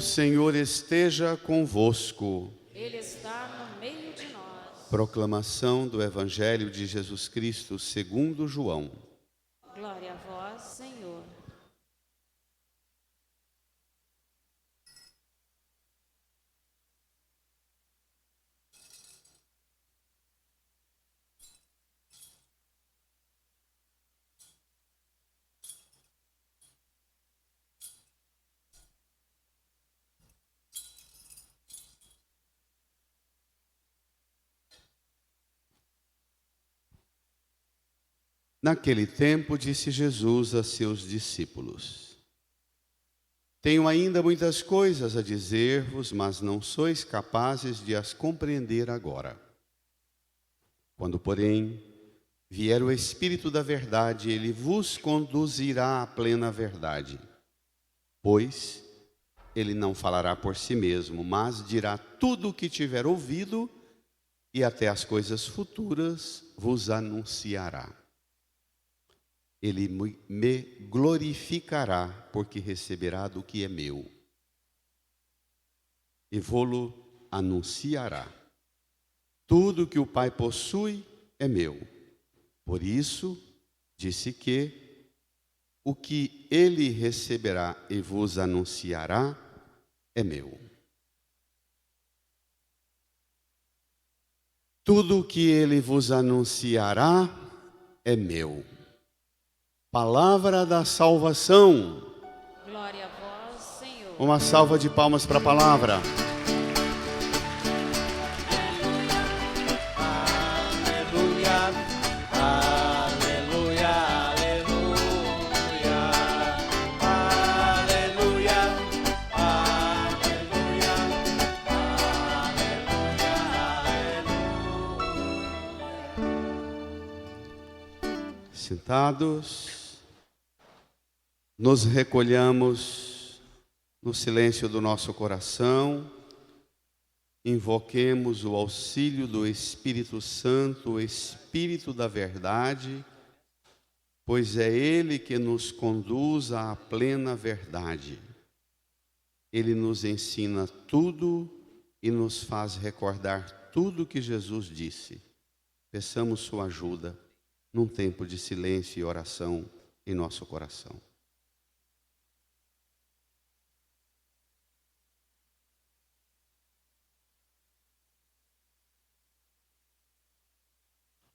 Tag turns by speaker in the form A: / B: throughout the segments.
A: Senhor esteja convosco.
B: Ele está no meio de nós.
A: Proclamação do Evangelho de Jesus Cristo segundo João.
B: Glória a vós, Senhor.
A: Naquele tempo, disse Jesus a seus discípulos: Tenho ainda muitas coisas a dizer-vos, mas não sois capazes de as compreender agora. Quando, porém, vier o Espírito da verdade, ele vos conduzirá à plena verdade. Pois ele não falará por si mesmo, mas dirá tudo o que tiver ouvido, e até as coisas futuras vos anunciará. Ele me glorificará, porque receberá do que é meu, e vô-lo anunciará. Tudo que o Pai possui é meu. Por isso, disse que o que ele receberá e vos anunciará é meu. Tudo o que ele vos anunciará é meu. Palavra da salvação.
B: Glória a vós, Senhor.
A: Uma salva de palmas para a palavra.
C: Aleluia, aleluia, aleluia, aleluia, aleluia, aleluia.
A: Sentados, nos recolhamos no silêncio do nosso coração, invoquemos o auxílio do Espírito Santo, o Espírito da verdade, pois é Ele que nos conduz à plena verdade. Ele nos ensina tudo e nos faz recordar tudo que Jesus disse. Peçamos sua ajuda num tempo de silêncio e oração em nosso coração.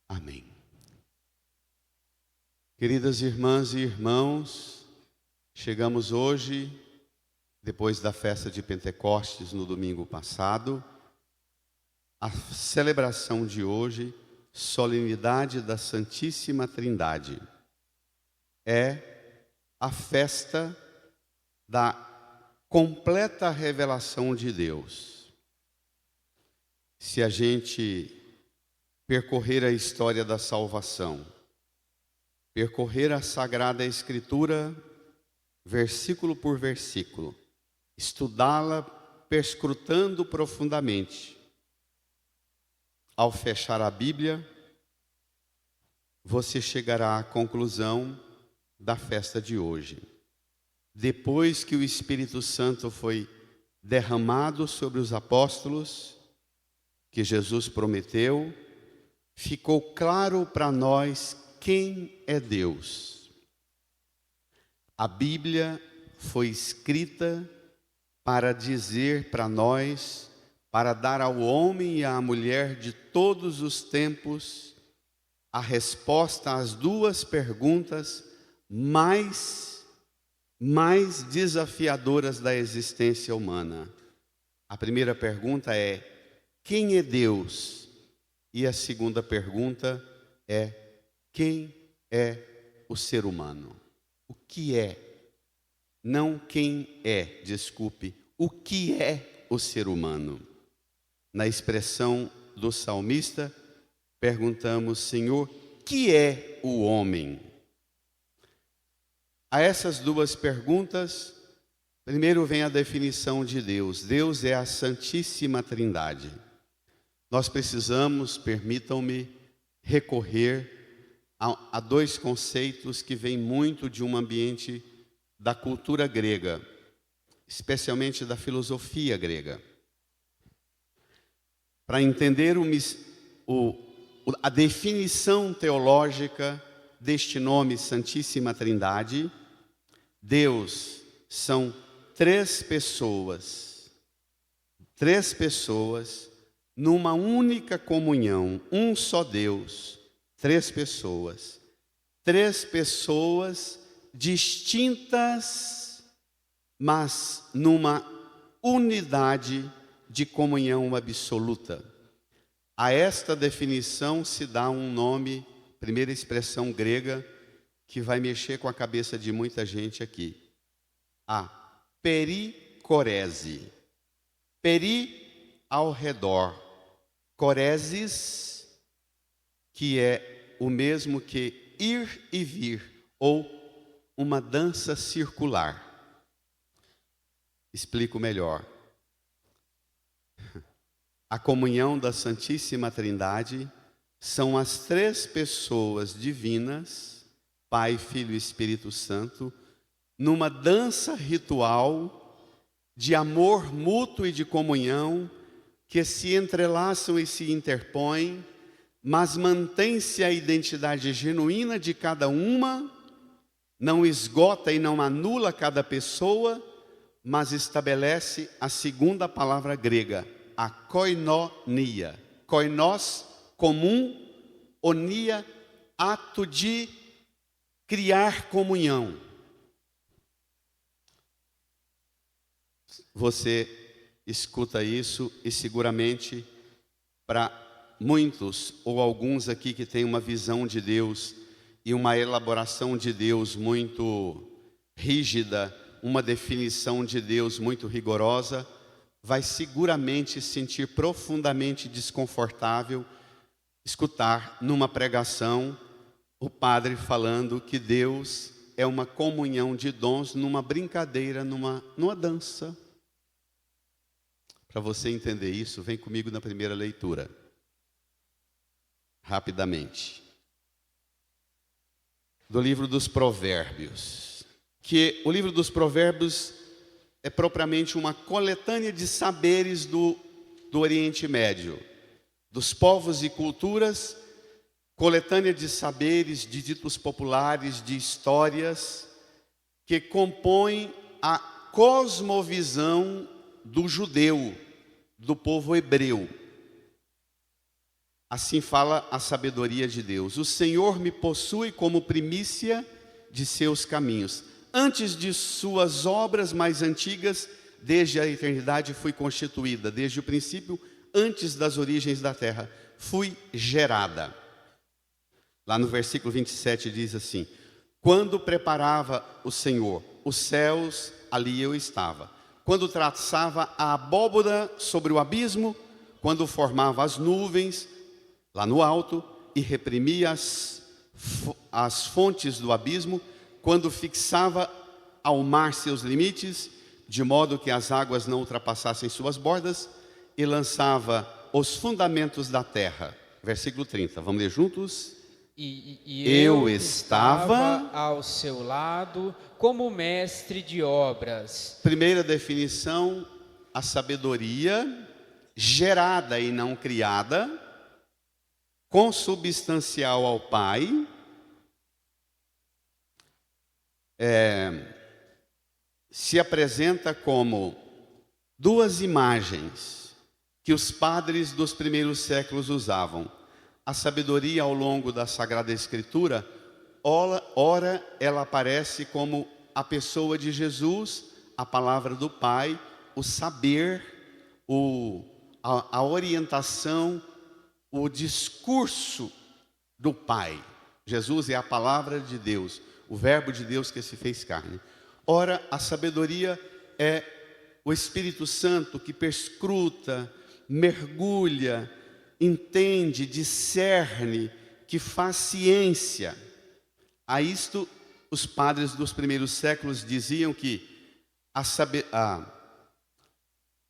A: Amém. Queridas irmãs e irmãos, chegamos hoje, depois da festa de Pentecostes no domingo passado, a celebração de hoje, solenidade da Santíssima Trindade, é a festa da completa revelação de Deus. Se a gente percorrer a história da salvação, percorrer a Sagrada Escritura, versículo por versículo, estudá-la perscrutando profundamente, ao fechar a Bíblia, você chegará à conclusão da festa de hoje. Depois que o Espírito Santo foi derramado sobre os apóstolos, que Jesus prometeu, ficou claro para nós quem é Deus. A Bíblia foi escrita para dizer para nós, para dar ao homem e à mulher de todos os tempos a resposta às duas perguntas mais desafiadoras da existência humana. A primeira pergunta é: quem é Deus? E a segunda pergunta é: quem é o ser humano? O que é? Não quem é, desculpe. O que é o ser humano? Na expressão do salmista, perguntamos: Senhor, que é o homem? A essas duas perguntas, primeiro vem a definição de Deus. Deus é a Santíssima Trindade. Nós precisamos, permitam-me, recorrer a dois conceitos que vêm muito de um ambiente da cultura grega. especialmente da filosofia grega. Para entender a definição teológica deste nome Santíssima Trindade, Deus são três pessoas numa única comunhão, um só Deus, três pessoas distintas, mas numa unidade de comunhão absoluta. A esta definição se dá um nome, primeira expressão grega, que vai mexer com a cabeça de muita gente aqui. A pericorese. Peri, ao redor. Coreses, que é o mesmo que ir e vir, ou uma dança circular. Explico melhor. A comunhão da Santíssima Trindade são as três pessoas divinas, Pai, Filho e Espírito Santo, numa dança ritual de amor mútuo e de comunhão, que se entrelaçam e se interpõem, mas mantém-se a identidade genuína de cada uma, não esgota e não anula cada pessoa, mas estabelece a segunda palavra grega, a koinonia. Koinos, comum, onia, ato de criar comunhão. Você escuta isso e seguramente para muitos ou alguns aqui que têm uma visão de Deus e uma elaboração de Deus muito rígida, uma definição de Deus muito rigorosa, vai seguramente sentir profundamente desconfortável escutar numa pregação o padre falando que Deus é uma comunhão de dons numa brincadeira, numa dança. Para você entender isso, vem comigo na primeira leitura. Rapidamente. Do livro dos Provérbios. Que o livro dos Provérbios é propriamente uma coletânea de saberes do Oriente Médio, dos povos e culturas, coletânea de saberes, de ditos populares, de histórias, que compõem a cosmovisão do judeu, do povo hebreu. Assim fala a sabedoria de Deus. O Senhor me possui como primícia de seus caminhos. Antes de suas obras mais antigas, desde a eternidade fui constituída, desde o princípio, antes das origens da terra, fui gerada. Lá no versículo 27 diz assim: quando preparava o Senhor os céus, ali eu estava. Quando traçava a abóbora sobre o abismo, quando formava as nuvens lá no alto e reprimia as fontes do abismo, quando fixava ao mar seus limites, de modo que as águas não ultrapassassem suas bordas, e lançava os fundamentos da terra. Versículo 30, vamos ler juntos?
D: E eu estava ao seu lado como mestre de obras.
A: Primeira definição, a sabedoria gerada e não criada, consubstancial ao Pai, se apresenta como duas imagens que os padres dos primeiros séculos usavam. A sabedoria ao longo da Sagrada Escritura, ora ela aparece como a pessoa de Jesus, a palavra do Pai, o saber, a orientação, o discurso do Pai. Jesus é a palavra de Deus, o verbo de Deus que se fez carne. Ora, a sabedoria é o Espírito Santo que perscruta, mergulha, entende, discerne, que faz ciência. A isto, os padres dos primeiros séculos diziam que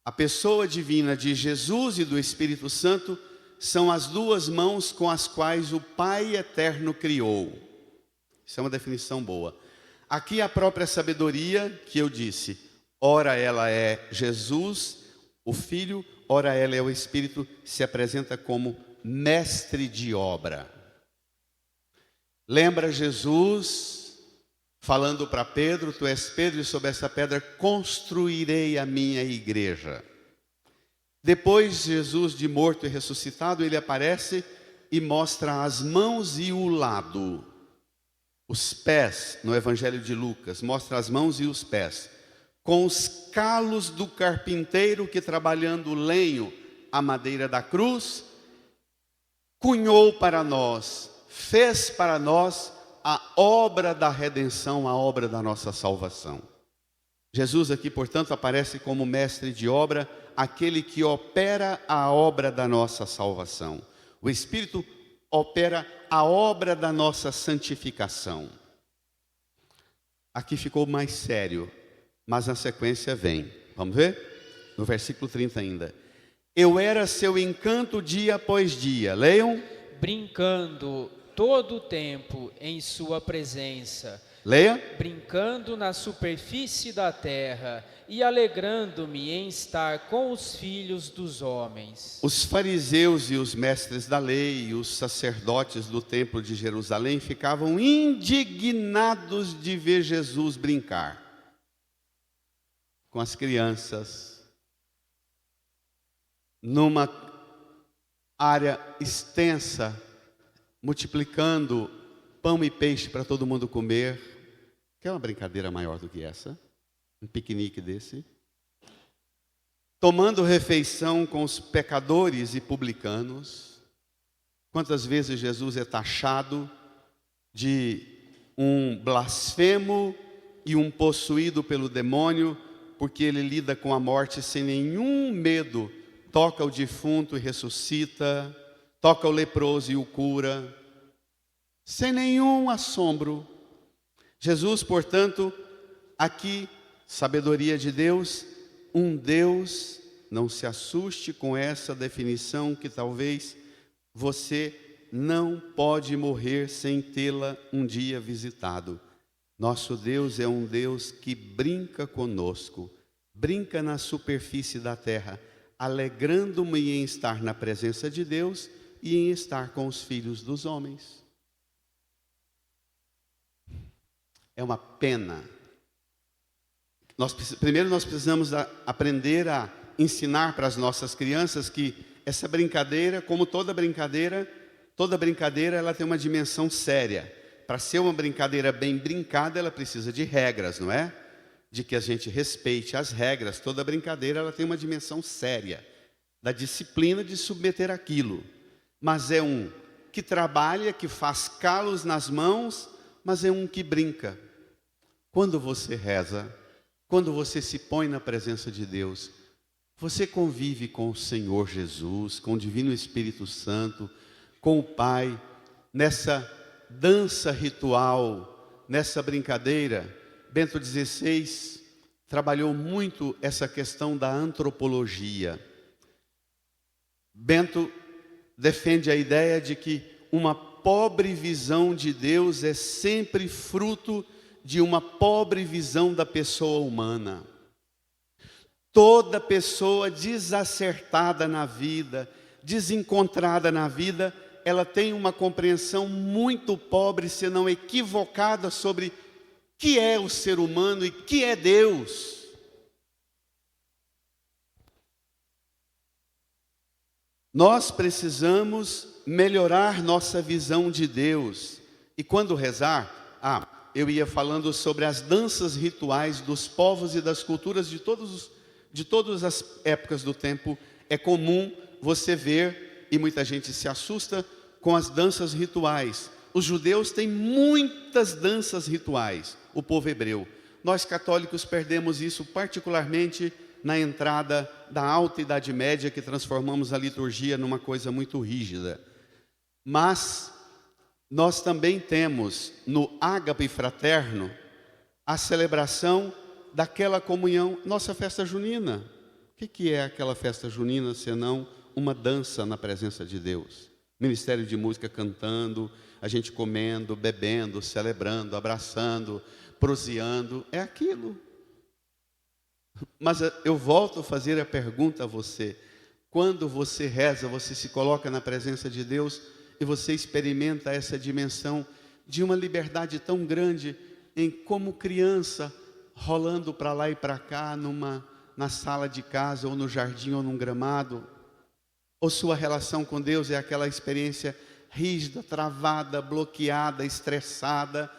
A: a pessoa divina de Jesus e do Espírito Santo são as duas mãos com as quais o Pai eterno criou. Isso é uma definição boa. Aqui a própria sabedoria, que eu disse, ora ela é Jesus, o Filho, ora ela é o Espírito, se apresenta como mestre de obra. Lembra Jesus falando para Pedro: tu és Pedro e sobre essa pedra construirei a minha igreja. Depois Jesus de morto e ressuscitado, ele aparece e mostra as mãos e o lado. Os pés, no Evangelho de Lucas, mostra as mãos e os pés, com os calos do carpinteiro que, trabalhando o lenho, a madeira da cruz, cunhou para nós, fez para nós a obra da redenção, a obra da nossa salvação. Jesus aqui, portanto, aparece como mestre de obra, aquele que opera a obra da nossa salvação. O Espírito opera a obra da nossa santificação. Aqui ficou mais sério, mas na sequência vem. Vamos ver? No versículo 30 ainda. Eu era seu encanto dia após dia. Leiam.
D: Brincando todo o tempo em sua presença.
A: Leia.
D: Brincando na superfície da terra e alegrando-me em estar com os filhos dos homens.
A: Os fariseus e os mestres da lei e os sacerdotes do templo de Jerusalém ficavam indignados de ver Jesus brincar com as crianças numa área extensa, multiplicando pão e peixe para todo mundo comer. Quer uma brincadeira maior do que essa? Um piquenique desse? Tomando refeição com os pecadores e publicanos. Quantas vezes Jesus é taxado de um blasfemo e um possuído pelo demônio, porque ele lida com a morte sem nenhum medo, toca o defunto e ressuscita, toca o leproso e o cura, sem nenhum assombro. Jesus, portanto, aqui, sabedoria de Deus, um Deus, não se assuste com essa definição que talvez você não pode morrer sem tê-la um dia visitado. Nosso Deus é um Deus que brinca conosco, brinca na superfície da terra, alegrando-me em estar na presença de Deus e em estar com os filhos dos homens. É uma pena. Primeiro nós precisamos aprender a ensinar para as nossas crianças que essa brincadeira, como toda brincadeira ela tem uma dimensão séria. Para ser uma brincadeira bem brincada, ela precisa de regras, não é? De que a gente respeite as regras. Toda brincadeira ela tem uma dimensão séria, da disciplina de submeter aquilo. Mas é um que trabalha, que faz calos nas mãos, mas é um que brinca. Quando você reza, quando você se põe na presença de Deus, você convive com o Senhor Jesus, com o Divino Espírito Santo, com o Pai, nessa dança ritual, nessa brincadeira. Bento XVI trabalhou muito essa questão da antropologia. Bento defende a ideia de que uma pobre visão de Deus é sempre fruto de uma pobre visão da pessoa humana. Toda pessoa desacertada na vida, desencontrada na vida, ela tem uma compreensão muito pobre, se não equivocada, sobre que é o ser humano e que é Deus. Nós precisamos melhorar nossa visão de Deus. E quando rezar, eu ia falando sobre as danças rituais dos povos e das culturas de todas as épocas do tempo. É comum você ver, e muita gente se assusta com as danças rituais. Os judeus têm muitas danças rituais, o povo hebreu. Nós católicos perdemos isso particularmente na entrada da Alta Idade Média, que transformamos a liturgia numa coisa muito rígida. Mas nós também temos no ágape fraterno a celebração daquela comunhão, nossa festa junina. O que é aquela festa junina senão uma dança na presença de Deus? Ministério de música cantando, a gente comendo, bebendo, celebrando, abraçando, proseando, é aquilo. Mas eu volto a fazer a pergunta a você. Quando você reza, você se coloca na presença de Deus e você experimenta essa dimensão de uma liberdade tão grande em como criança, rolando para lá e para cá, na sala de casa, ou no jardim, ou num gramado. Ou sua relação com Deus é aquela experiência rígida, travada, bloqueada, estressada,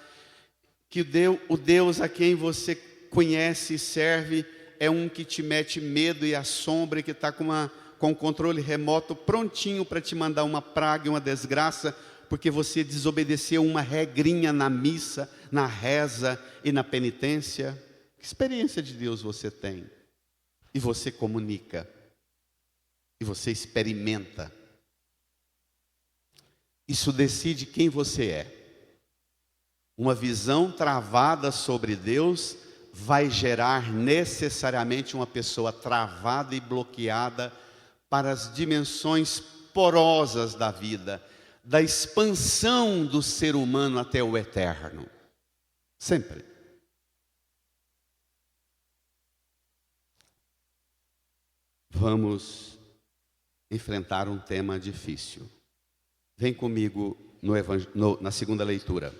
A: que o Deus a quem você conhece e serve é um que te mete medo e assombra, que está com o controle remoto prontinho para te mandar uma praga e uma desgraça, porque você desobedeceu uma regrinha na missa, na reza e na penitência. Que experiência de Deus você tem? E você comunica. E você experimenta. Isso decide quem você é. Uma visão travada sobre Deus vai gerar necessariamente uma pessoa travada e bloqueada para as dimensões porosas da vida, da expansão do ser humano até o eterno. Sempre. Vamos enfrentar um tema difícil. Vem comigo na segunda leitura.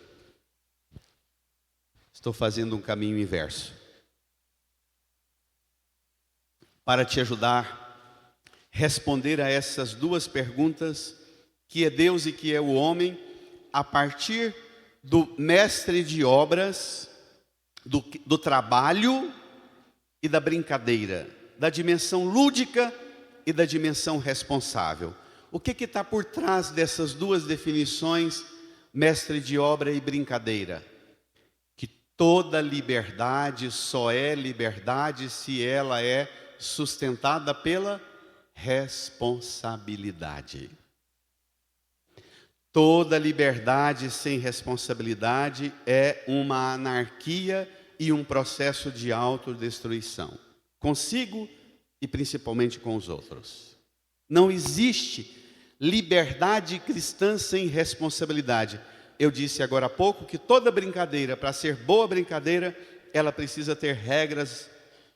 A: Estou fazendo um caminho inverso. Para te ajudar a responder a essas duas perguntas, que é Deus e que é o homem, a partir do mestre de obras, do trabalho e da brincadeira, da dimensão lúdica e da dimensão responsável. O que está por trás dessas duas definições, mestre de obra e brincadeira? Que toda liberdade só é liberdade se ela é sustentada pela responsabilidade. Toda liberdade sem responsabilidade é uma anarquia e um processo de autodestruição. Consigo e principalmente com os outros. Não existe liberdade cristã sem responsabilidade. Eu disse agora há pouco que toda brincadeira, para ser boa brincadeira, ela precisa ter regras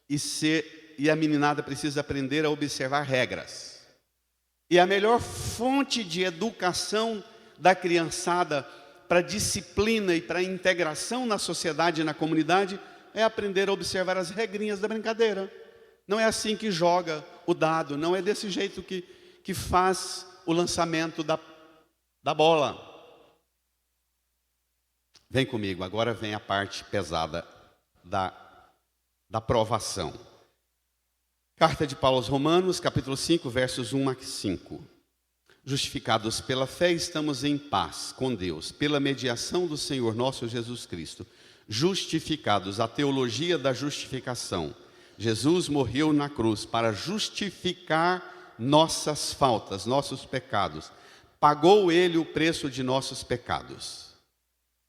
A: e a meninada precisa aprender a observar regras. E a melhor fonte de educação da criançada para disciplina e para integração na sociedade e na comunidade é aprender a observar as regrinhas da brincadeira. Não é assim que joga o dado, não é desse jeito que faz o lançamento da bola. Vem comigo, agora vem a parte pesada da provação. Carta de Paulo aos Romanos, capítulo 5, versos 1 a 5. Justificados pela fé, estamos em paz com Deus, pela mediação do Senhor nosso Jesus Cristo. Justificados, a teologia da justificação. Jesus morreu na cruz para justificar nossas faltas, nossos pecados. Pagou Ele o preço de nossos pecados.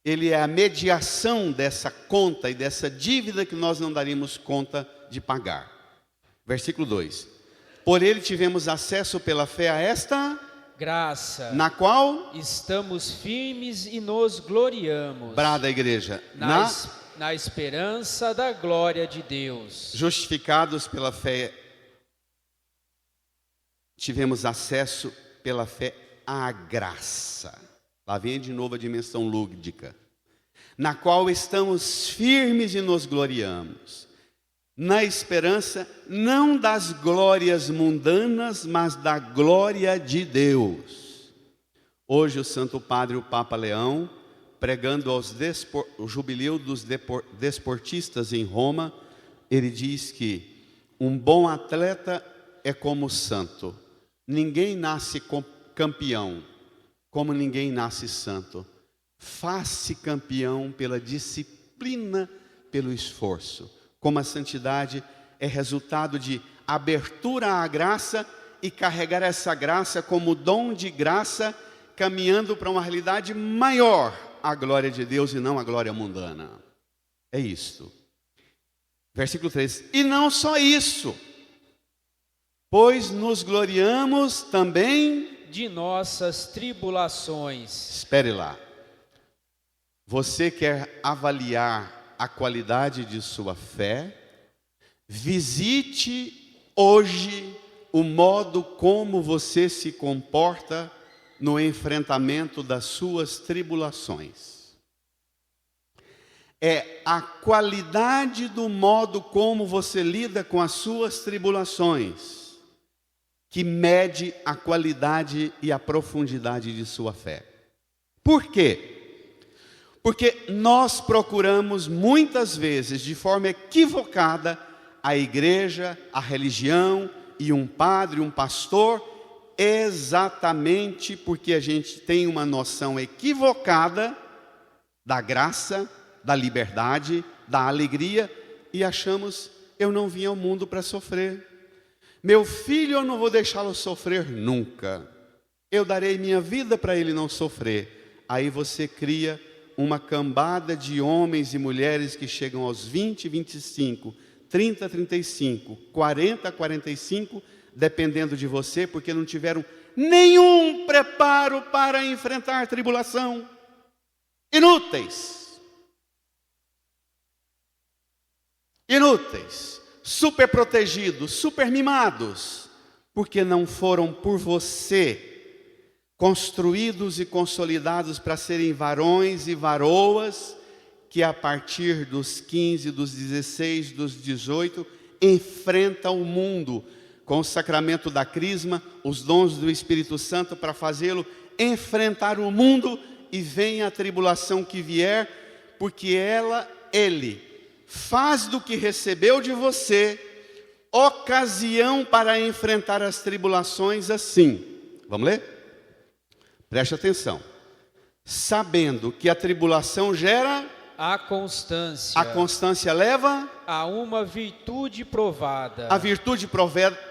A: Ele é a mediação dessa conta e dessa dívida que nós não daríamos conta de pagar. Versículo 2. Por Ele tivemos acesso pela fé a esta
D: graça,
A: na qual
D: estamos firmes e nos gloriamos.
A: Brada a igreja.
D: Na esperança da glória de Deus.
A: Justificados pela fé, tivemos acesso pela fé à graça. Lá vem de novo a dimensão lúdica. Na qual estamos firmes e nos gloriamos. Na esperança, não das glórias mundanas, mas da glória de Deus. Hoje o Santo Padre, o Papa Leão, pregando o jubileu dos desportistas em Roma, ele diz que um bom atleta é como santo. Ninguém nasce campeão, como ninguém nasce santo. Faz-se campeão pela disciplina, pelo esforço. Como a santidade é resultado de abertura à graça e carregar essa graça como dom de graça, caminhando para uma realidade maior, a glória de Deus e não a glória mundana. É isto. Versículo 3. E não só isso, pois nos gloriamos também
D: de nossas tribulações.
A: Espere lá. Você quer avaliar a qualidade de sua fé? Visite hoje o modo como você se comporta no enfrentamento das suas tribulações. É a qualidade do modo como você lida com as suas tribulações que mede a qualidade e a profundidade de sua fé. Por quê? Porque nós procuramos muitas vezes, de forma equivocada, a igreja, a religião e um padre, um pastor, exatamente porque a gente tem uma noção equivocada da graça, da liberdade, da alegria, e achamos, eu não vim ao mundo para sofrer. Meu filho, eu não vou deixá-lo sofrer nunca. Eu darei minha vida para ele não sofrer. Aí você cria uma cambada de homens e mulheres que chegam aos 20, 25, 30, 35, 40, 45, dependendo de você, porque não tiveram nenhum preparo para enfrentar a tribulação. Inúteis. Inúteis. Super protegidos, super mimados, porque não foram por você construídos e consolidados para serem varões e varoas que a partir dos 15, dos 16, dos 18 enfrentam o mundo com o sacramento da crisma, os dons do Espírito Santo para fazê-lo enfrentar o mundo, e vem a tribulação que vier, porque ele faz do que recebeu de você ocasião para enfrentar as tribulações assim. Vamos ler? Preste atenção. Sabendo que a tribulação gera
D: a constância.
A: A constância leva
D: a uma virtude provada.
A: A virtude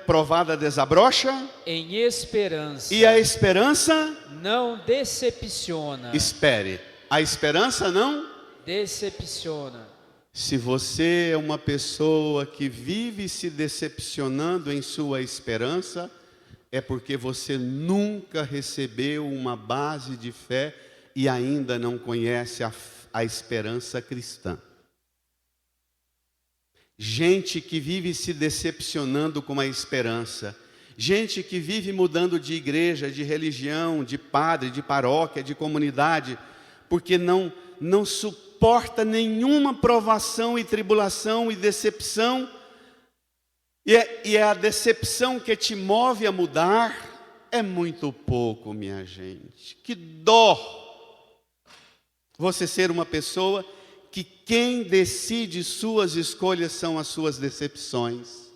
A: provada desabrocha
D: em esperança.
A: E a esperança
D: não decepciona.
A: Espere. A esperança não
D: decepciona.
A: Se você é uma pessoa que vive se decepcionando em sua esperança, é porque você nunca recebeu uma base de fé e ainda não conhece a esperança cristã. Gente que vive se decepcionando com a esperança, gente que vive mudando de igreja, de religião, de padre, de paróquia, de comunidade, porque não suporta nenhuma provação e tribulação e decepção, e é a decepção que te move a mudar. É muito pouco, minha gente. Que dó você ser uma pessoa que quem decide suas escolhas são as suas decepções,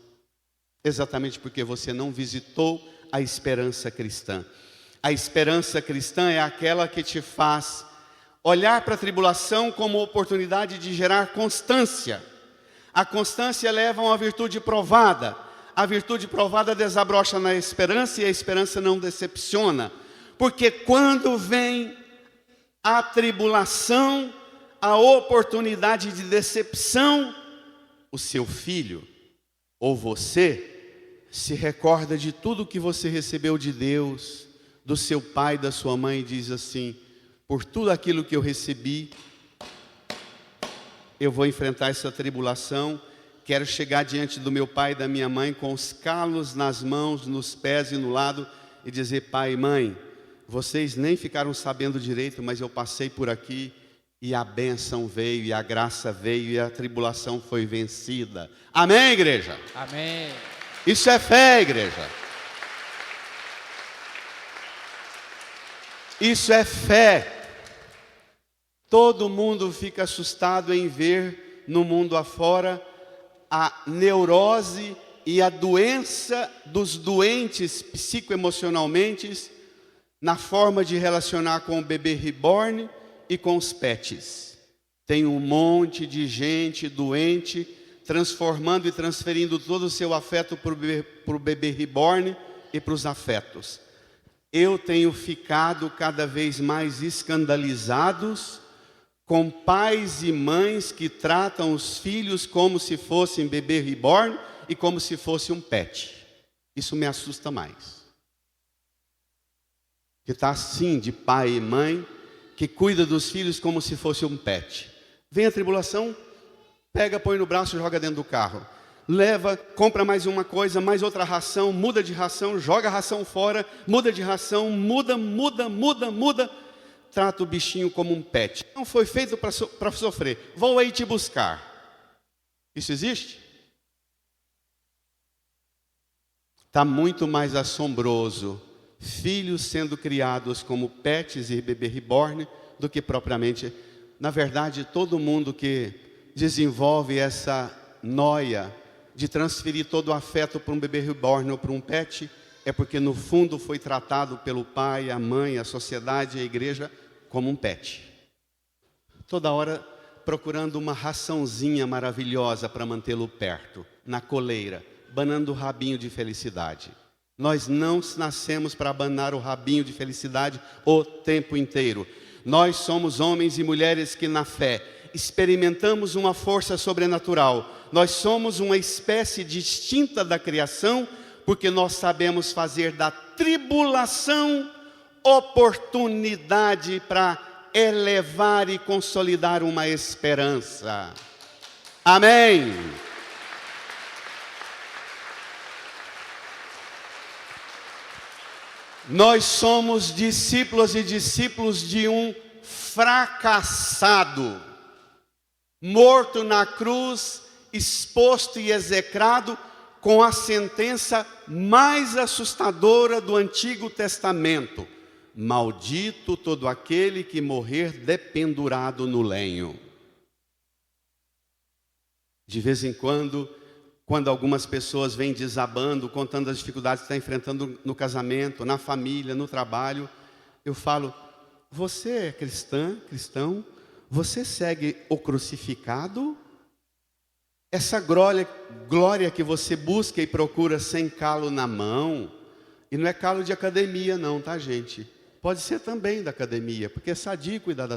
A: exatamente porque você não visitou a esperança cristã. A esperança cristã é aquela que te faz olhar para a tribulação como oportunidade de gerar constância. A constância leva a uma virtude provada. A virtude provada desabrocha na esperança, e a esperança não decepciona. Porque quando vem a tribulação, a oportunidade de decepção, o seu filho ou você se recorda de tudo que você recebeu de Deus, do seu pai, da sua mãe, e diz assim: por tudo aquilo que eu recebi, eu vou enfrentar essa tribulação. Quero chegar diante do meu pai e da minha mãe com os calos nas mãos, nos pés e no lado, e dizer: pai e mãe, vocês nem ficaram sabendo direito, mas eu passei por aqui e a bênção veio, e a graça veio, e a tribulação foi vencida. Amém, igreja?
D: Amém.
A: Isso é fé, igreja. Isso é fé. Todo mundo fica assustado em ver no mundo afora a neurose e a doença dos doentes psicoemocionalmente na forma de relacionar com o bebê reborn e com os pets. Tem um monte de gente doente transformando e transferindo todo o seu afeto para o bebê reborn e para os afetos. Eu tenho ficado cada vez mais escandalizados com pais e mães que tratam os filhos como se fossem bebê reborn e como se fosse um pet. Isso me assusta mais. Que está assim de pai e mãe que cuida dos filhos como se fosse um pet. Vem a tribulação, pega, põe no braço e joga dentro do carro. leva, compra mais uma coisa, mais outra ração, muda de ração, joga a ração fora, muda de ração, muda. Trata o bichinho como um pet. Não foi feito para sofrer. Vou aí te buscar. Isso existe? Está muito mais assombroso filhos sendo criados como pets e bebê reborn do que propriamente. Na verdade, todo mundo que desenvolve essa noia de transferir todo o afeto para um bebê reborn ou para um pet, é porque no fundo foi tratado pelo pai, a mãe, a sociedade, a igreja como um pet. Toda hora procurando uma raçãozinha maravilhosa para mantê-lo perto, na coleira, banando o rabinho de felicidade. Nós não nascemos para abanar o rabinho de felicidade o tempo inteiro. Nós somos homens e mulheres que na fé experimentamos uma força sobrenatural. Nós somos uma espécie distinta da criação, porque nós sabemos fazer da tribulação oportunidade para elevar e consolidar uma esperança. Amém. Nós somos discípulos e discípulos de um fracassado, morto na cruz, exposto e execrado com a sentença mais assustadora do Antigo Testamento: maldito todo aquele que morrer dependurado no lenho. De vez em quando algumas pessoas vêm desabando, contando as dificuldades que está enfrentando no casamento, na família, no trabalho, eu falo: você é cristão? Você segue o crucificado? Essa glória que você busca e procura sem calo na mão, e não é calo de academia não, tá, gente? Pode ser também da academia, porque é sadio cuidar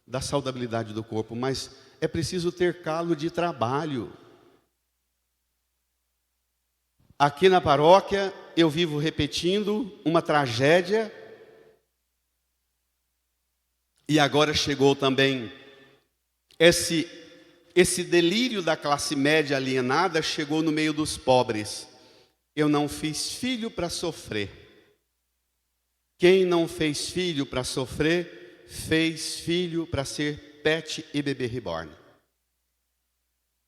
A: da saudabilidade do corpo, mas é preciso ter calo de trabalho. Aqui na paróquia, eu vivo repetindo uma tragédia, e agora chegou também esse delírio da classe média alienada, chegou no meio dos pobres. Eu não fiz filho para sofrer. Quem não fez filho para sofrer, fez filho para ser pet e bebê reborn.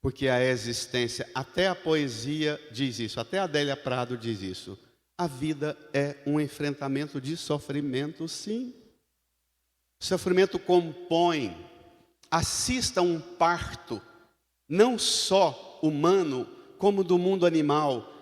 A: Porque a existência, até a poesia diz isso, até a Adélia Prado diz isso. A vida é um enfrentamento de sofrimento, sim. Sofrimento compõe. Assista um parto, não só humano, como do mundo animal.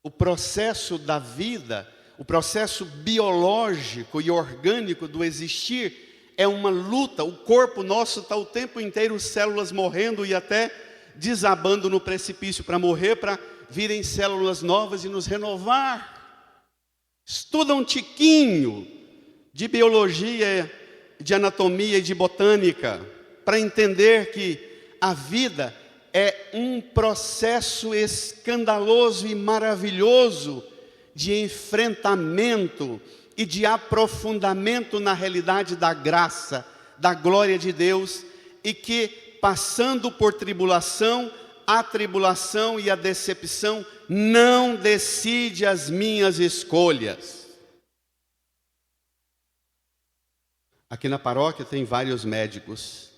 A: O processo da vida, o processo biológico e orgânico do existir é uma luta. O corpo nosso está o tempo inteiro, células morrendo e até desabando no precipício para morrer, para virem células novas e nos renovar. Estuda um tiquinho de biologia, de anatomia e de botânica, para entender que a vida é um processo escandaloso e maravilhoso de enfrentamento e de aprofundamento na realidade da graça, da glória de Deus, e que, passando por tribulação, a tribulação e a decepção não decide as minhas escolhas. Aqui na paróquia tem vários médicos.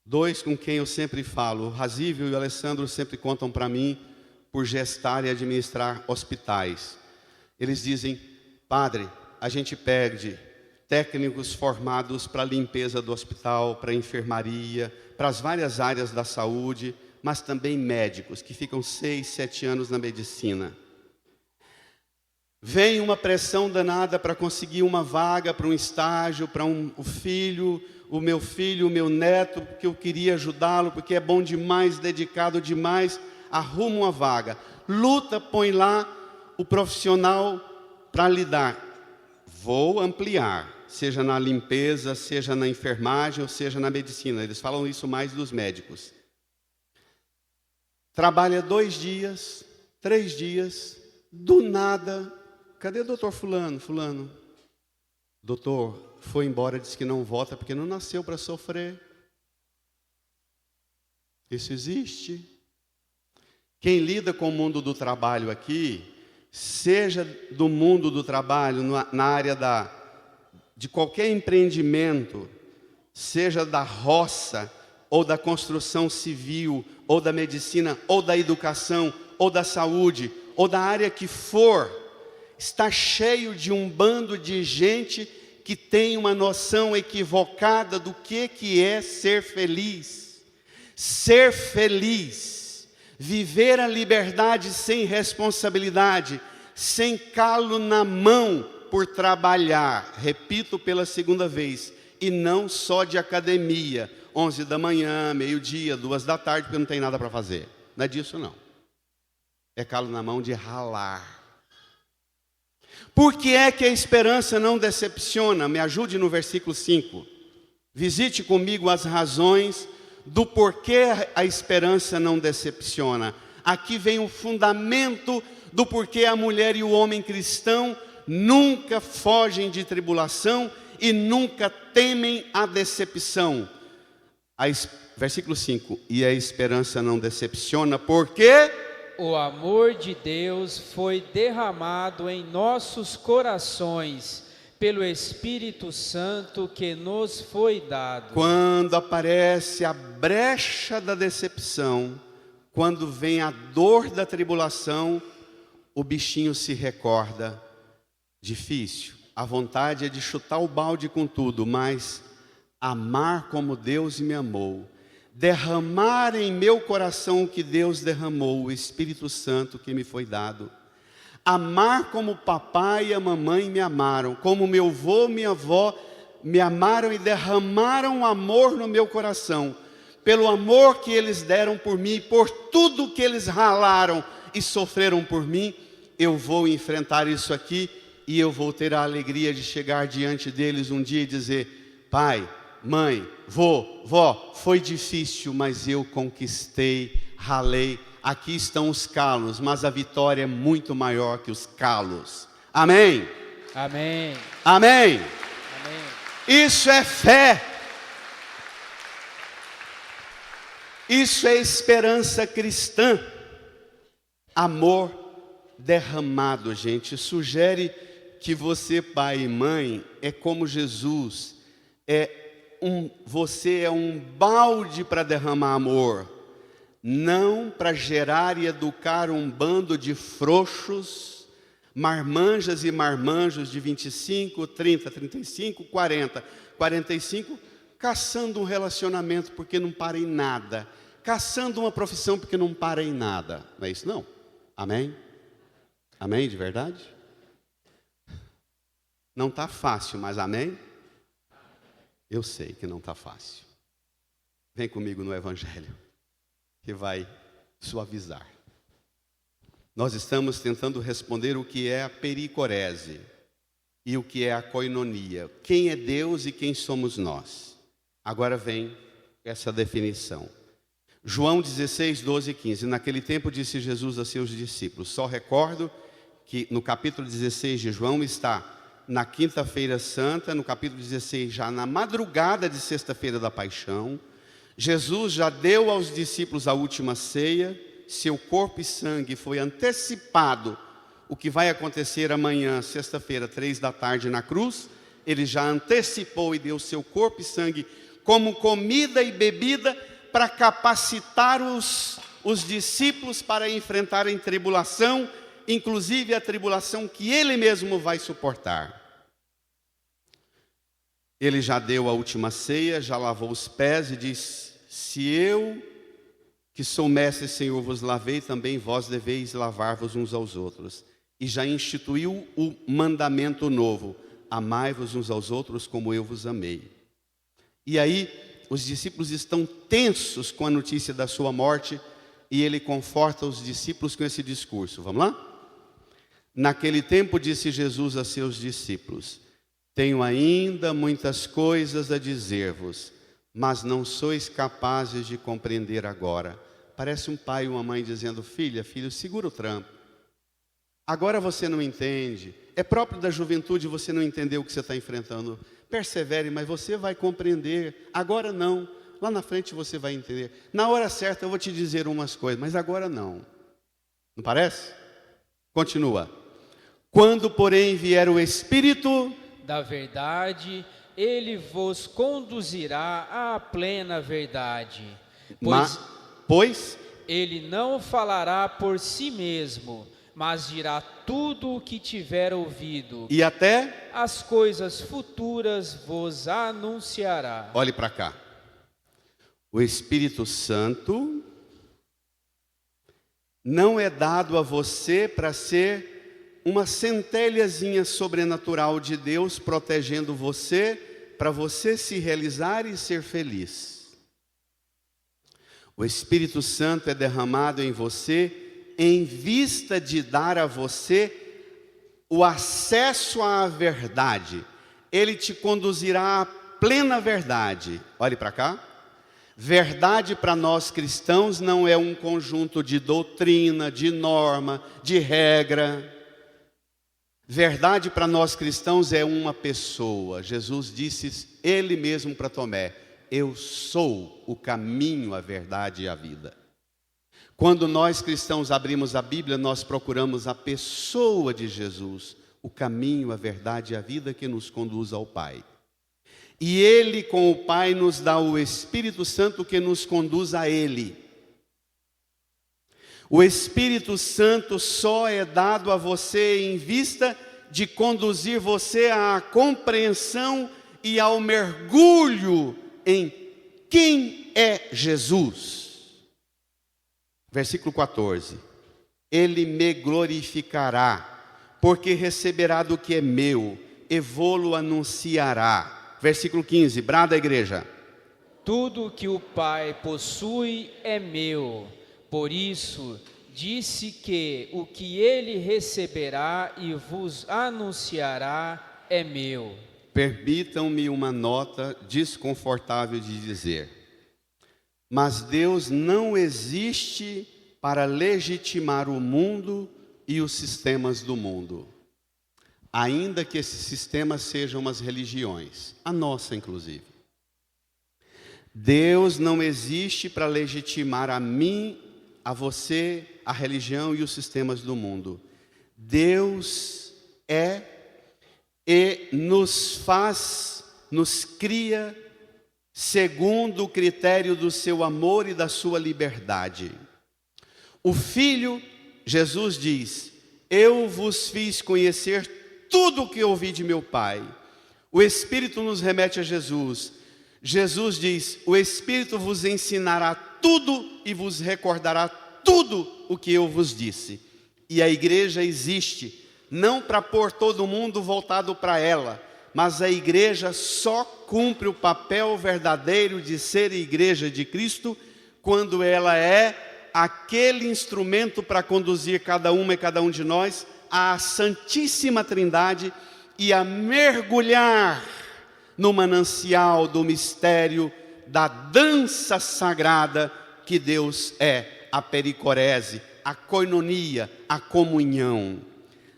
A: Dois com quem eu sempre falo, o Razível e o Alessandro, sempre contam para mim por gestar e administrar hospitais. Eles dizem: padre, a gente perde técnicos formados para a limpeza do hospital, para a enfermaria, para as várias áreas da saúde, mas também médicos que ficam 6, 7 anos na medicina. Vem uma pressão danada para conseguir uma vaga, para um estágio, para o meu neto, porque eu queria ajudá-lo, porque é bom demais, dedicado demais, arruma uma vaga. Luta, põe lá o profissional para lidar. Vou ampliar, seja na limpeza, seja na enfermagem, ou seja na medicina. Eles falam isso mais dos médicos. Trabalha 2 dias, 3 dias, do nada... Cadê o doutor fulano? Doutor, foi embora, disse que não volta porque não nasceu para sofrer. Isso existe. Quem lida com o mundo do trabalho aqui, seja do mundo do trabalho, na área de qualquer empreendimento, seja da roça, ou da construção civil, ou da medicina, ou da educação, ou da saúde, ou da área que for, está cheio de um bando de gente que tem uma noção equivocada do que é ser feliz. Ser feliz, viver a liberdade sem responsabilidade, sem calo na mão por trabalhar, repito pela segunda vez, e não só de academia, 11 da manhã, meio-dia, 2 da tarde, porque não tem nada para fazer. Não é disso não. É calo na mão de ralar. Por que é que a esperança não decepciona? Me ajude no versículo 5. Visite comigo as razões do porquê a esperança não decepciona. Aqui vem o fundamento do porquê a mulher e o homem cristão nunca fogem de tribulação e nunca temem a decepção. Versículo 5. E a esperança não decepciona, porque
D: o amor de Deus foi derramado em nossos corações pelo Espírito Santo que nos foi dado.
A: Quando aparece a brecha da decepção, quando vem a dor da tribulação, o bichinho se recorda. Difícil, a vontade é de chutar o balde com tudo, mas amar como Deus me amou, derramar em meu coração o que Deus derramou, o Espírito Santo que me foi dado, amar como o papai e a mamãe me amaram, como meu avô e minha avó me amaram e derramaram amor no meu coração, pelo amor que eles deram por mim, por tudo que eles ralaram e sofreram por mim, eu vou enfrentar isso aqui e eu vou ter a alegria de chegar diante deles um dia e dizer: pai, mãe, vô, vó, foi difícil, mas eu conquistei, ralei. Aqui estão os calos, mas a vitória é muito maior que os calos. Amém?
D: Amém.
A: Amém?
D: Amém.
A: Isso é fé. Isso é esperança cristã. Amor derramado, gente. Sugere que você, pai e mãe, é como Jesus. Você é um balde para derramar amor, não para gerar e educar um bando de frouxos, marmanjas e marmanjos de 25, 30, 35, 40, 45, caçando um relacionamento porque não para em nada, caçando uma profissão porque não para em nada. Não é isso não? Amém? Amém de verdade? Não está fácil, mas amém? Eu sei que não está fácil. Vem comigo no Evangelho, que vai suavizar. Nós estamos tentando responder o que é a pericorese e o que é a koinonia. Quem é Deus e quem somos nós? Agora vem essa definição. João 16, 12 e 15. Naquele tempo disse Jesus a seus discípulos. Só recordo que no capítulo 16 de João está na quinta-feira santa, no capítulo 16, já na madrugada de sexta-feira da paixão. Jesus já deu aos discípulos a última ceia, seu corpo e sangue foi antecipado. O que vai acontecer amanhã, sexta-feira, 3 da tarde na cruz, ele já antecipou e deu seu corpo e sangue como comida e bebida para capacitar os discípulos para enfrentarem tribulação, inclusive a tribulação que ele mesmo vai suportar. Ele já deu a última ceia, já lavou os pés e diz: se eu, que sou mestre e Senhor, vos lavei, também vós deveis lavar-vos uns aos outros. E já instituiu o mandamento novo: amai-vos uns aos outros como eu vos amei. E aí, os discípulos estão tensos com a notícia da sua morte, e ele conforta os discípulos com esse discurso. Vamos lá? Naquele tempo disse Jesus a seus discípulos: tenho ainda muitas coisas a dizer-vos, mas não sois capazes de compreender agora. Parece um pai e uma mãe dizendo: filha, filho, segura o trampo. Agora você não entende. É próprio da juventude você não entender o que você está enfrentando. Persevere, mas você vai compreender. Agora não. Lá na frente você vai entender. Na hora certa eu vou te dizer umas coisas, mas agora não. Não parece? Continua. Quando, porém, vier o Espírito
D: da verdade, ele vos conduzirá à plena verdade.
A: Pois
D: ele não falará por si mesmo, mas dirá tudo o que tiver ouvido.
A: E até
D: as coisas futuras vos anunciará.
A: Olhe para cá. O Espírito Santo não é dado a você para ser uma centelhazinha sobrenatural de Deus protegendo você, para você se realizar e ser feliz. O Espírito Santo é derramado em você em vista de dar a você o acesso à verdade. Ele te conduzirá à plena verdade. Olhe para cá. Verdade para nós cristãos não é um conjunto de doutrina, de norma, de regra. Verdade para nós cristãos é uma pessoa. Jesus disse ele mesmo para Tomé: eu sou o caminho, a verdade e a vida. Quando nós cristãos abrimos a Bíblia, nós procuramos a pessoa de Jesus, o caminho, a verdade e a vida que nos conduz ao Pai. E Ele, com o Pai, nos dá o Espírito Santo que nos conduz a Ele. O Espírito Santo só é dado a você em vista de conduzir você à compreensão e ao mergulho em quem é Jesus. Versículo 14. Ele me glorificará, porque receberá do que é meu, e vô-lo anunciará. Versículo 15, brada a igreja.
D: Tudo que o Pai possui é meu, por isso disse que o que ele receberá e vos anunciará é meu.
A: Permitam-me uma nota desconfortável de dizer. Mas Deus não existe para legitimar o mundo e os sistemas do mundo. Ainda que esses sistemas sejam umas religiões, a nossa inclusive. Deus não existe para legitimar a mim, a você, a religião e os sistemas do mundo. Deus é e nos cria segundo o critério do seu amor e da sua liberdade. O Filho, Jesus diz: eu vos fiz conhecer tudo o que ouvi de meu Pai. O Espírito nos remete a Jesus. Jesus diz: o Espírito vos ensinará tudo e vos recordará tudo o que eu vos disse. E a igreja existe não para pôr todo mundo voltado para ela, mas a igreja só cumpre o papel verdadeiro de ser igreja de Cristo quando ela é aquele instrumento para conduzir cada uma e cada um de nós à Santíssima Trindade e a mergulhar no manancial do mistério da dança sagrada que Deus é, a pericorese, a koinonia, a comunhão.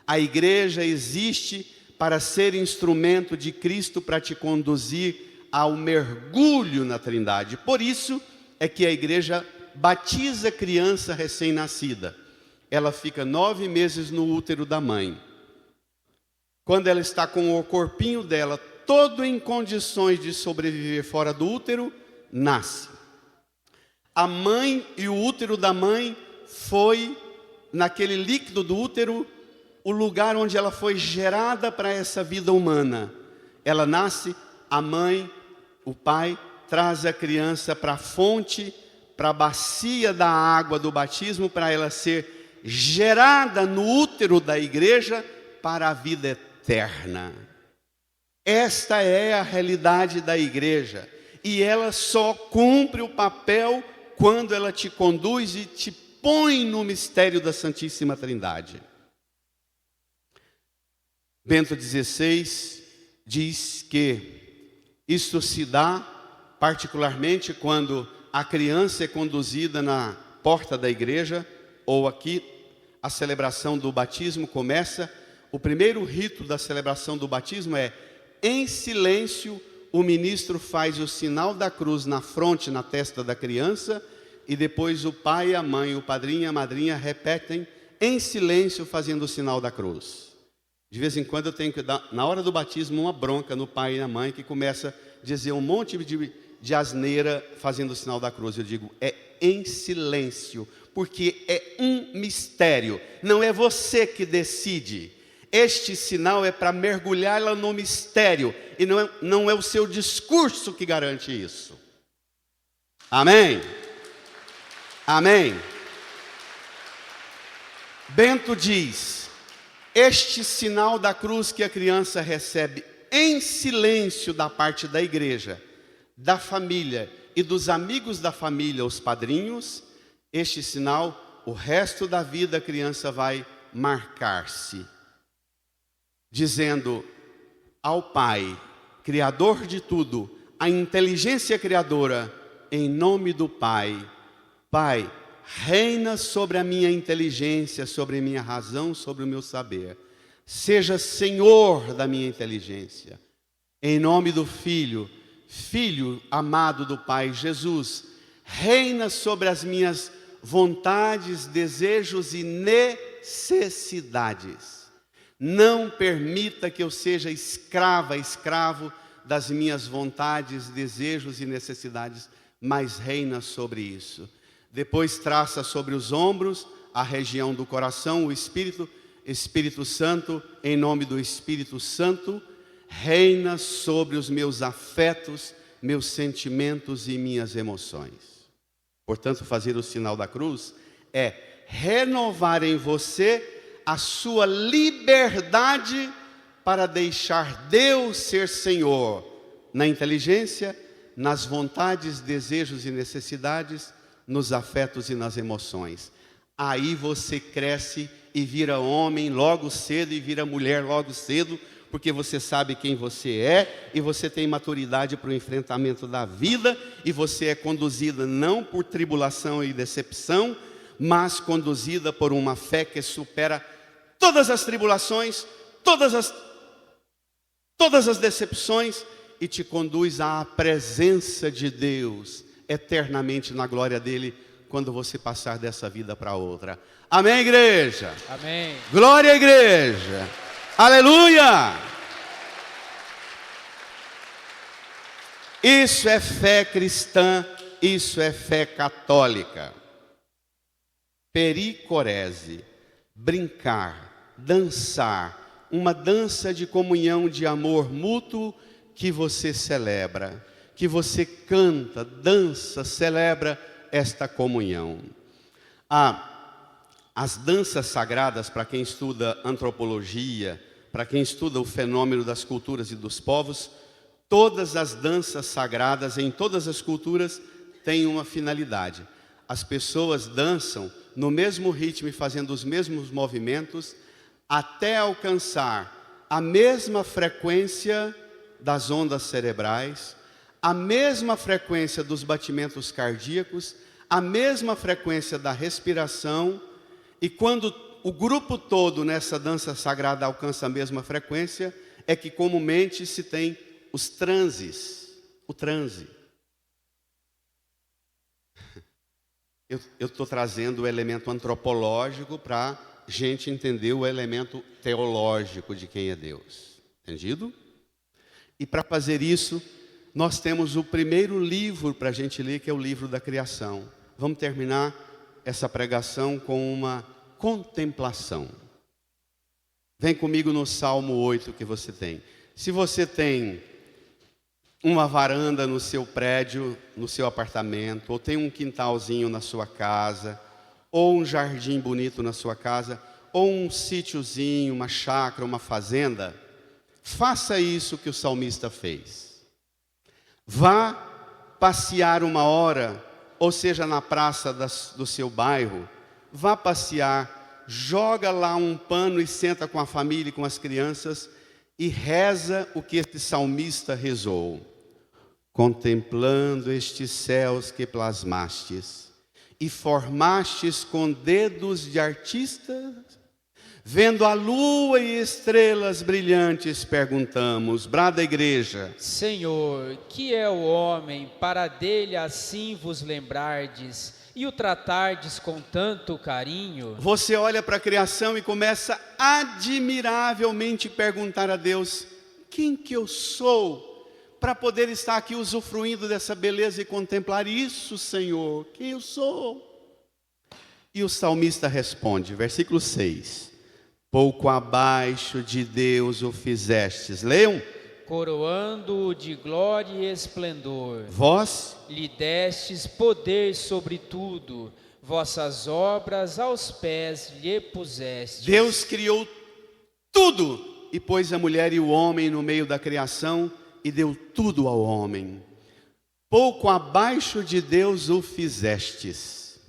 A: A igreja existe para ser instrumento de Cristo para te conduzir ao mergulho na Trindade. Por isso é que a igreja batiza criança recém-nascida. Ela fica 9 meses no útero da mãe. Quando ela está com o corpinho dela todo em condições de sobreviver fora do útero, nasce. A mãe e o útero da mãe foi, naquele líquido do útero, o lugar onde ela foi gerada para essa vida humana. Ela nasce, a mãe, o pai, traz a criança para a fonte, para a bacia da água do batismo, para ela ser gerada no útero da igreja para a vida eterna. Esta é a realidade da igreja. E ela só cumpre o papel quando ela te conduz e te põe no mistério da Santíssima Trindade. Bento XVI diz que isso se dá particularmente quando a criança é conduzida na porta da igreja, ou aqui a celebração do batismo começa. O primeiro rito da celebração do batismo é: em silêncio, o ministro faz o sinal da cruz na fronte, na testa da criança, e depois o pai, a mãe, o padrinho e a madrinha repetem em silêncio, fazendo o sinal da cruz. De vez em quando eu tenho que dar, na hora do batismo, uma bronca no pai e na mãe que começa a dizer um monte de asneira fazendo o sinal da cruz. Eu digo, é em silêncio, porque é um mistério, não é você que decide. Este sinal é para mergulhá-la no mistério, e não é o seu discurso que garante isso. Amém? Amém? Bento diz, este sinal da cruz que a criança recebe em silêncio da parte da igreja, da família e dos amigos da família, os padrinhos, este sinal, o resto da vida a criança vai marcar-se, dizendo ao Pai, Criador de tudo, a inteligência criadora, em nome do Pai, Pai, reina sobre a minha inteligência, sobre a minha razão, sobre o meu saber. Seja Senhor da minha inteligência. Em nome do Filho, Filho amado do Pai, Jesus, reina sobre as minhas vontades, desejos e necessidades. Não permita que eu seja escravo das minhas vontades, desejos e necessidades, mas reina sobre isso. Depois traça sobre os ombros a região do coração, o Espírito Santo, em nome do Espírito Santo, reina sobre os meus afetos, meus sentimentos e minhas emoções. Portanto, fazer o sinal da cruz é renovar em você a sua liberdade para deixar Deus ser Senhor na inteligência, nas vontades, desejos e necessidades, nos afetos e nas emoções. Aí você cresce e vira homem logo cedo e vira mulher logo cedo, porque você sabe quem você é e você tem maturidade para o enfrentamento da vida, e você é conduzida não por tribulação e decepção, mas conduzida por uma fé que supera todas as tribulações, todas as decepções, e te conduz à presença de Deus eternamente na glória dele, quando você passar dessa vida para outra. Amém, igreja?
D: Amém.
A: Glória à igreja. Aleluia! Isso é fé cristã, isso é fé católica. Pericorese, brincar, dançar, uma dança de comunhão, de amor mútuo que você celebra, que você canta, dança, celebra esta comunhão. As danças sagradas, para quem estuda antropologia, para quem estuda o fenômeno das culturas e dos povos, todas as danças sagradas em todas as culturas têm uma finalidade. As pessoas dançam no mesmo ritmo e fazendo os mesmos movimentos até alcançar a mesma frequência das ondas cerebrais, a mesma frequência dos batimentos cardíacos, a mesma frequência da respiração, e quando o grupo todo nessa dança sagrada alcança a mesma frequência, é que comumente se tem os transes, o transe. Eu estou trazendo o elemento antropológico para a gente entender o elemento teológico de quem é Deus. Entendido? E para fazer isso, nós temos o primeiro livro para a gente ler, que é o livro da criação. Vamos terminar essa pregação com uma contemplação. Vem comigo no Salmo 8 que você tem. Se você tem uma varanda no seu prédio, no seu apartamento, ou tem um quintalzinho na sua casa, ou um jardim bonito na sua casa, ou um sítiozinho, uma chácara, uma fazenda, faça isso que o salmista fez. Vá passear uma hora, ou seja, na praça do seu bairro, vá passear, joga lá um pano e senta com a família e com as crianças e reza o que este salmista rezou. Contemplando estes céus que plasmastes e formastes com dedos de artistas, vendo a lua e estrelas brilhantes, perguntamos, brada a igreja:
D: Senhor, que é o homem para dele assim vos lembrardes, e o tratardes com tanto carinho,
A: você olha para a criação e começa admiravelmente perguntar a Deus: quem que eu sou para poder estar aqui usufruindo dessa beleza e contemplar isso, Senhor? Quem eu sou? E o salmista responde, versículo 6: pouco abaixo de Deus o fizestes. Leiam.
D: coroando-o de glória e esplendor.
A: Vós
D: Lhe destes poder sobre tudo, vossas obras aos pés lhe pusestes.
A: Deus criou tudo e pôs a mulher e o homem no meio da criação e deu tudo ao homem. Pouco abaixo de Deus o fizestes.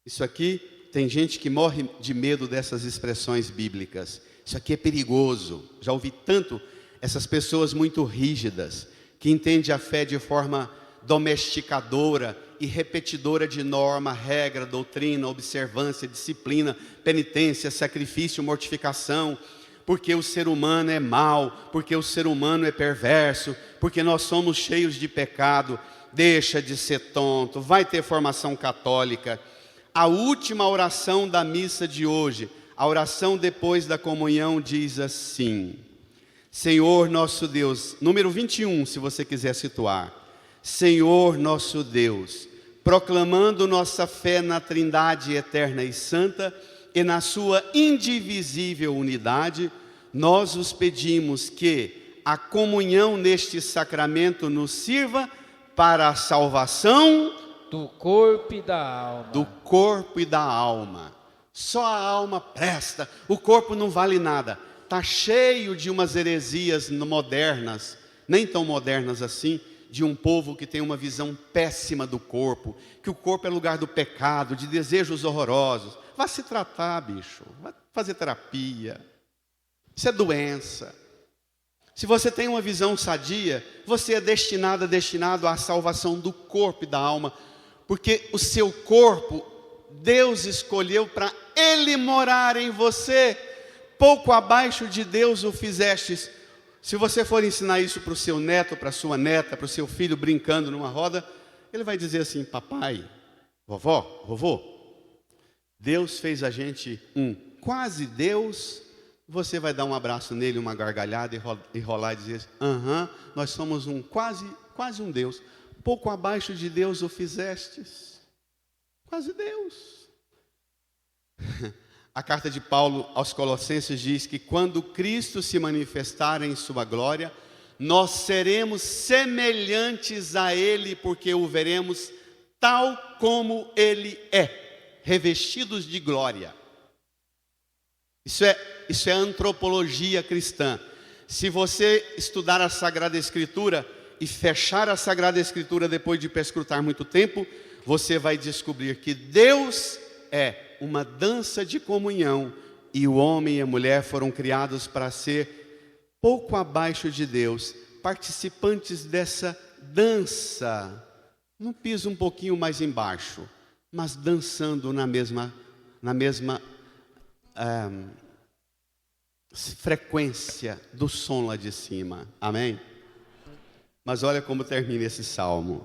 A: Isso aqui, tem gente que morre de medo dessas expressões bíblicas. Isso aqui é perigoso. Já ouvi tanto essas pessoas muito rígidas, que entendem a fé de forma domesticadora e repetidora de norma, regra, doutrina, observância, disciplina, penitência, sacrifício, mortificação, porque o ser humano é mau, porque o ser humano é perverso, porque nós somos cheios de pecado. Deixa de ser tonto, vai ter formação católica. A última oração da missa de hoje, a oração depois da comunhão, diz assim: Senhor nosso Deus, número 21, se você quiser situar. Senhor nosso Deus, proclamando nossa fé na Trindade eterna e santa e na sua indivisível unidade, nós os pedimos que a comunhão neste sacramento nos sirva para a salvação
D: do corpo e da alma.
A: Do corpo e da alma. Só a alma presta, o corpo não vale nada. Está cheio de umas heresias modernas, nem tão modernas assim, de um povo que tem uma visão péssima do corpo, que o corpo é lugar do pecado, de desejos horrorosos. Vá se tratar, bicho, vá fazer terapia. Isso é doença. Se você tem uma visão sadia, você é destinado à salvação do corpo e da alma, porque o seu corpo, Deus escolheu para Ele morar em você. Pouco abaixo de Deus o fizestes. Se você for ensinar isso para o seu neto, para a sua neta, para o seu filho brincando numa roda, ele vai dizer assim: papai, vovó, vovô, Deus fez a gente um quase Deus. Você vai dar um abraço nele, uma gargalhada e rolar e dizer: aham, nós somos um quase um Deus. Pouco abaixo de Deus o fizestes. Quase Deus. A carta de Paulo aos Colossenses diz que quando Cristo se manifestar em sua glória, nós seremos semelhantes a Ele, porque o veremos tal como Ele é, revestidos de glória. Isso é antropologia cristã. Se você estudar a Sagrada Escritura e fechar a Sagrada Escritura depois de perscrutar muito tempo, você vai descobrir que Deus é uma dança de comunhão e o homem e a mulher foram criados para ser pouco abaixo de Deus, participantes dessa dança, num piso um pouquinho mais embaixo, mas dançando na mesma frequência do som lá de cima. Amém? Mas olha como termina esse salmo.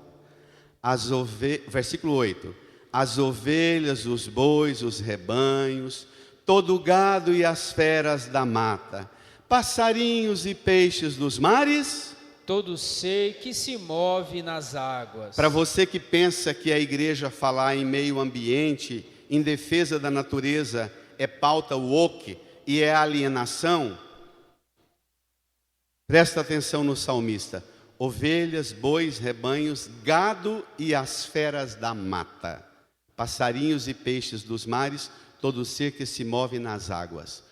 A: Versículo 8. As ovelhas, os bois, os rebanhos, todo o gado e as feras da mata, passarinhos e peixes dos mares,
D: todo ser que se move nas águas.
A: Para você que pensa que a igreja falar em meio ambiente, em defesa da natureza, é pauta woke e é alienação, presta atenção no salmista: ovelhas, bois, rebanhos, gado e as feras da mata, passarinhos e peixes dos mares, todo ser que se move nas águas.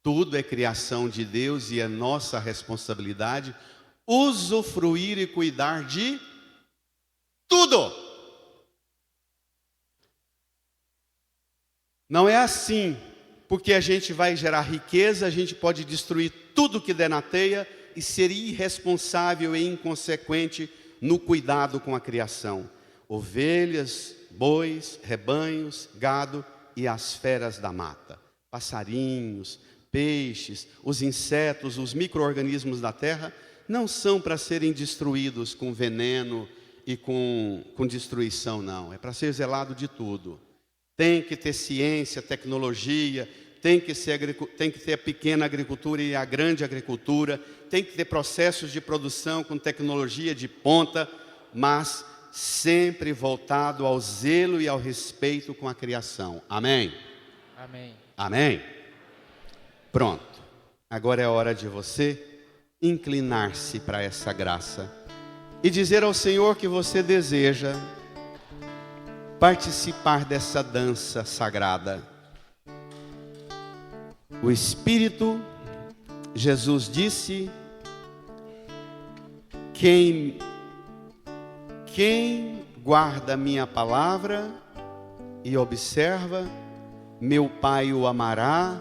A: Tudo é criação de Deus e é nossa responsabilidade usufruir e cuidar de tudo. Não é assim, porque a gente vai gerar riqueza, a gente pode destruir tudo que der na teia e ser irresponsável e inconsequente no cuidado com a criação. Ovelhas, bois, rebanhos, gado e as feras da mata, passarinhos, peixes, os insetos, os micro-organismos da terra, não são para serem destruídos com veneno e com destruição, não. É para ser zelado de tudo. Tem que ter ciência, tecnologia, tem que ter a pequena agricultura e a grande agricultura, tem que ter processos de produção com tecnologia de ponta, mas sempre voltado ao zelo e ao respeito com a criação. Amém?
D: Amém.
A: Amém? Pronto. Agora é hora de você inclinar-se para essa graça e dizer ao Senhor que você deseja participar dessa dança sagrada. O Espírito, Jesus disse, quem guarda minha palavra e observa, meu Pai o amará,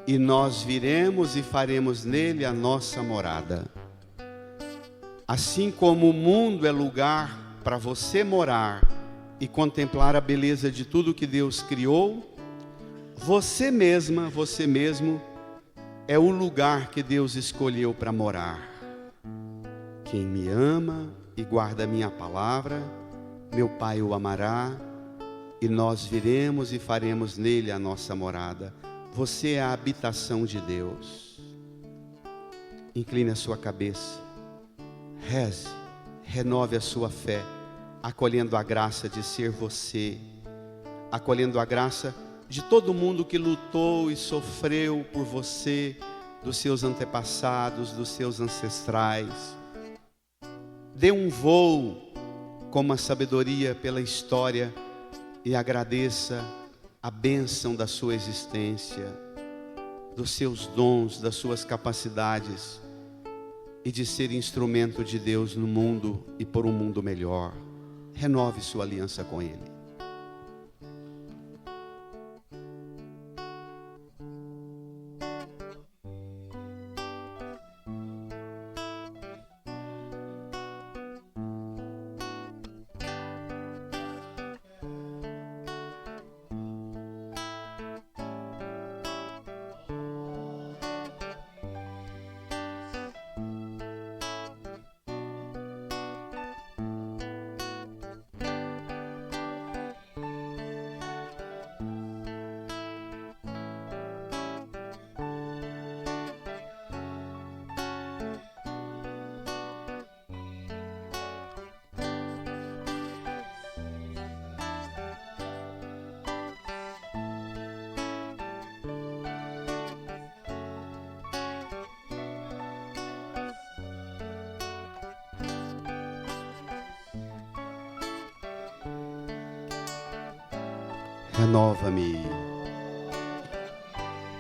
A: e nós viremos e faremos nele a nossa morada. Assim como o mundo é lugar para você morar e contemplar a beleza de tudo que Deus criou, você mesma, você mesmo é o lugar que Deus escolheu para morar. Quem me ama e guarda minha palavra, meu Pai o amará, e nós viremos e faremos nele a nossa morada. Você é a habitação de Deus. Incline a sua cabeça, reze, renove a sua fé, acolhendo a graça de ser você, acolhendo a graça de todo mundo que lutou e sofreu por você, dos seus antepassados, dos seus ancestrais. Dê um voo com uma sabedoria pela história e agradeça a bênção da sua existência, dos seus dons, das suas capacidades e de ser instrumento de Deus no mundo e por um mundo melhor. Renove sua aliança com Ele. Renova-me,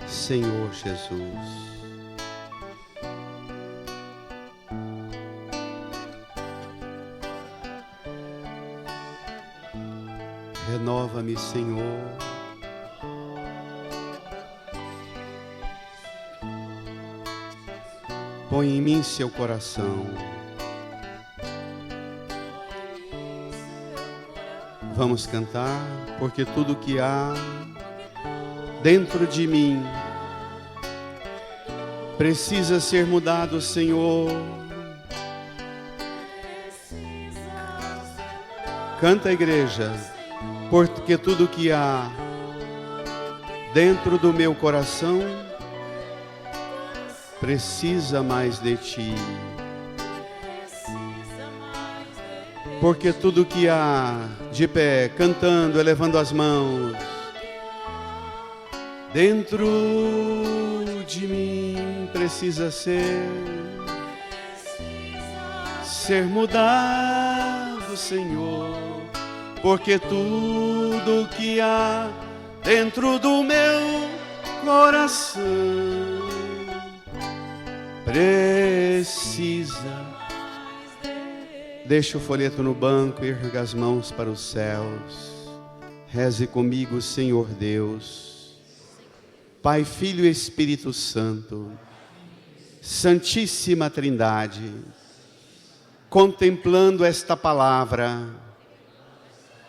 A: Senhor Jesus. Renova-me, Senhor. Põe em mim seu coração. Vamos cantar, porque tudo que há dentro de mim precisa ser mudado, Senhor. Canta, igreja, porque tudo que há dentro do meu coração precisa mais de Ti. Porque tudo que há de pé, cantando, elevando as mãos, dentro de mim precisa ser mudado, Senhor. Porque tudo que há dentro do meu coração precisa. Deixe o folheto no banco e erga as mãos para os céus. Reze comigo, Senhor Deus, Pai, Filho e Espírito Santo, Santíssima Trindade, contemplando esta palavra,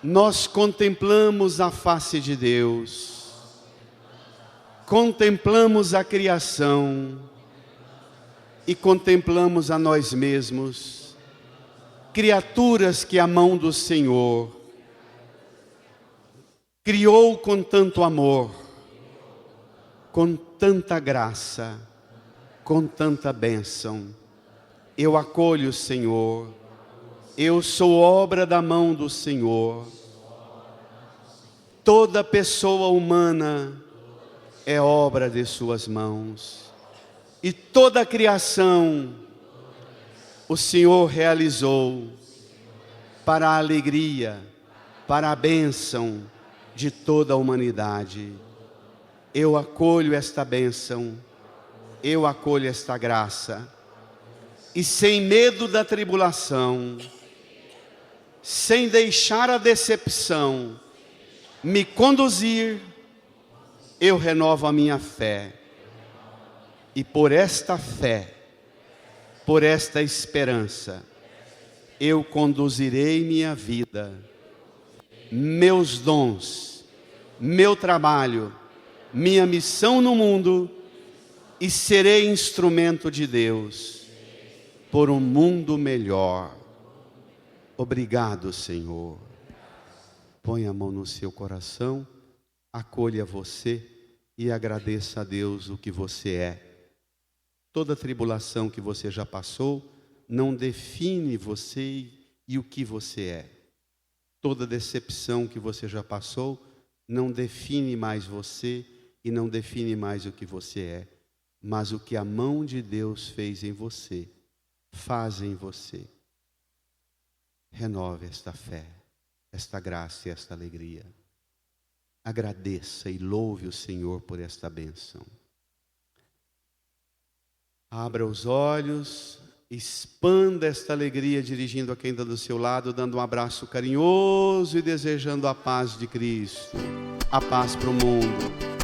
A: nós contemplamos a face de Deus, contemplamos a criação e contemplamos a nós mesmos. criaturas que a mão do Senhor criou com tanto amor, com tanta graça, com tanta bênção. Eu acolho, Senhor, eu sou obra da mão do Senhor. Toda pessoa humana é obra de suas mãos, e toda a criação o Senhor realizou para a alegria, para a bênção de toda a humanidade. Eu acolho esta bênção, eu acolho esta graça, e sem medo da tribulação, sem deixar a decepção me conduzir, eu renovo a minha fé, e por esta fé, por esta esperança, eu conduzirei minha vida, meus dons, meu trabalho, minha missão no mundo, e serei instrumento de Deus por um mundo melhor. Obrigado, Senhor. Põe a mão no seu coração, acolha você e agradeça a Deus o que você é. Toda tribulação que você já passou não define você e o que você é. Toda decepção que você já passou não define mais você e não define mais o que você é. Mas o que a mão de Deus fez em você, faz em você. Renove esta fé, esta graça e esta alegria. Agradeça e louve o Senhor por esta bênção. Abra os olhos, expanda esta alegria dirigindo a quem está do seu lado, dando um abraço carinhoso e desejando a paz de Cristo, a paz para o mundo.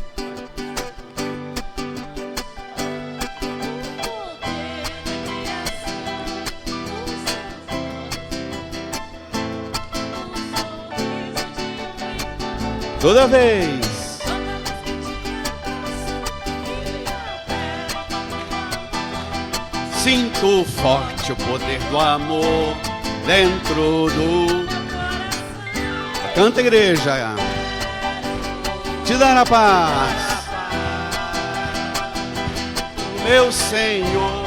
A: Toda vez. Sinto forte o poder do amor dentro do... Canta, igreja. Te dar a paz, meu Senhor.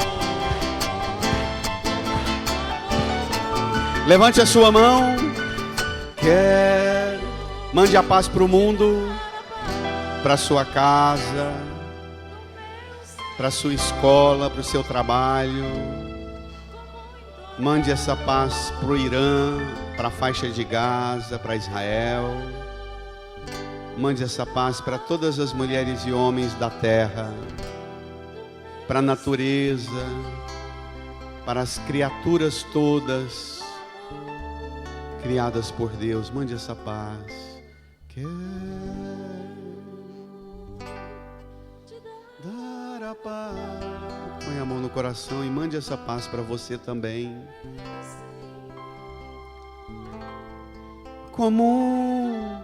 A: Levante a sua mão. Mande a paz para o mundo, para a sua casa, para a sua escola, para o seu trabalho. Mande essa paz para o Irã, para a faixa de Gaza, para Israel. Mande essa paz para todas as mulheres e homens da terra, para a natureza, para as criaturas todas criadas por Deus. Mande essa paz. Quero dar a paz. Põe a mão no coração e mande essa paz para você também. Comum.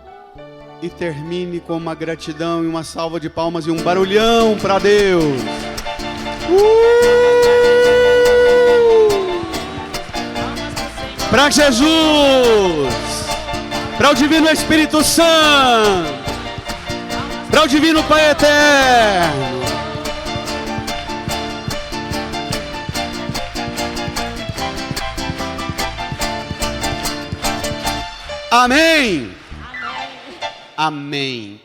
A: E termine com uma gratidão e uma salva de palmas e um barulhão para Deus. Para Jesus, para o Divino Espírito Santo, para o Divino Pai Eterno. Amém. Amém.